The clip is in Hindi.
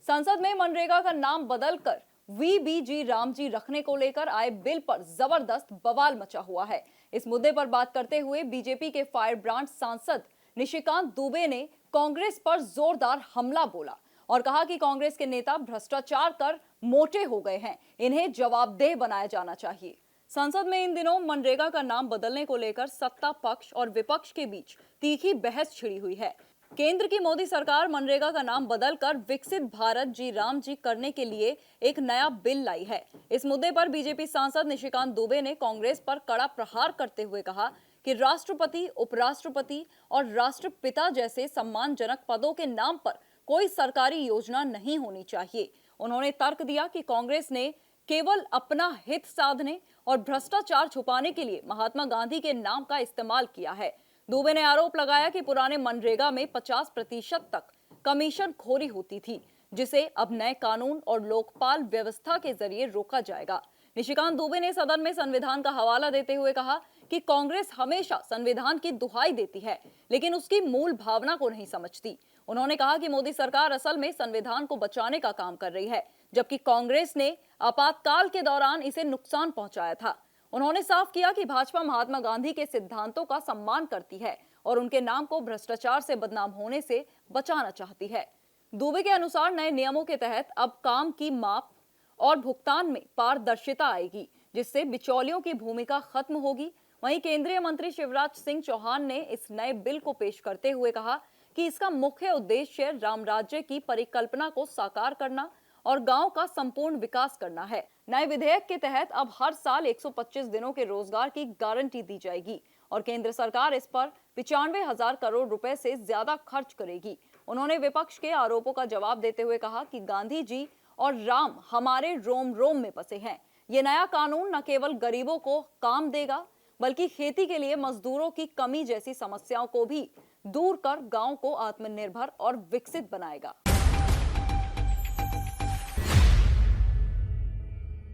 संसद में मनरेगा का नाम बदलकर वीबीजी रामजी रखने को लेकर आए बिल पर जबरदस्त बवाल मचा हुआ है। इस मुद्दे पर बात करते हुए बीजेपी के फायर ब्रांड सांसद निशिकांत दुबे ने कांग्रेस पर जोरदार हमला बोला और कहा कि कांग्रेस के नेता भ्रष्टाचार कर मोटे हो गए हैं, इन्हें जवाबदेह बनाया जाना चाहिए। संसद में इन दिनों मनरेगा का नाम बदलने को लेकर सत्ता पक्ष और विपक्ष के बीच तीखी बहस छिड़ी हुई है। केंद्र की मोदी सरकार मनरेगा का नाम बदलकर विकसित भारत जी राम जी करने के लिए एक नया बिल लाई है। इस मुद्दे पर बीजेपी सांसद निशिकांत दुबे ने कांग्रेस पर कड़ा प्रहार करते हुए कहा कि राष्ट्रपति, उपराष्ट्रपति और राष्ट्रपिता जैसे सम्मानजनक पदों के नाम पर कोई सरकारी योजना नहीं होनी चाहिए। उन्होंने तर्क दिया कि कांग्रेस ने केवल अपना हित साधने और भ्रष्टाचार छुपाने के लिए महात्मा गांधी के नाम का इस्तेमाल किया है। दुबे ने आरोप लगाया कि पुराने मनरेगा में 50% तक कमीशन खोरी होती थी, जिसे अब नए कानून और लोकपाल व्यवस्था के जरिए रोका जाएगा। निशिकांत दुबे ने सदन में संविधान का हवाला देते हुए कहा कि कांग्रेस हमेशा संविधान की दुहाई देती है, लेकिन उसकी मूल भावना को नहीं समझती। उन्होंने कहा कि मोदी सरकार असल में संविधान को बचाने का काम कर रही है, जबकि कांग्रेस ने आपातकाल के दौरान इसे नुकसान पहुंचाया था। उन्होंने साफ किया कि भाजपा महात्मा गांधी के सिद्धांतों का सम्मान करती है और उनके नाम को भ्रष्टाचार से बदनाम होने से बचाना चाहती है। दुबे के अनुसार नए नियमों के तहत अब काम की माप और भुगतान में पारदर्शिता आएगी, जिससे बिचौलियों की भूमिका खत्म होगी। वहीं केंद्रीय मंत्री शिवराज सिंह चौहान ने इस नए बिल को पेश करते हुए कहा कि इसका मुख्य उद्देश्य राम राज्य की परिकल्पना को साकार करना और गांव का संपूर्ण विकास करना है। नए विधेयक के तहत अब हर साल 125 दिनों के रोजगार की गारंटी दी जाएगी और केंद्र सरकार इस पर 95,000 करोड़ रुपए से ज्यादा खर्च करेगी। उन्होंने विपक्ष के आरोपों का जवाब देते हुए कहा कि गांधी जी और राम हमारे रोम रोम में बसे हैं। ये नया कानून न केवल गरीबों को काम देगा, बल्कि खेती के लिए मजदूरों की कमी जैसी समस्याओं को भी दूर कर गांव को आत्मनिर्भर और विकसित बनाएगा।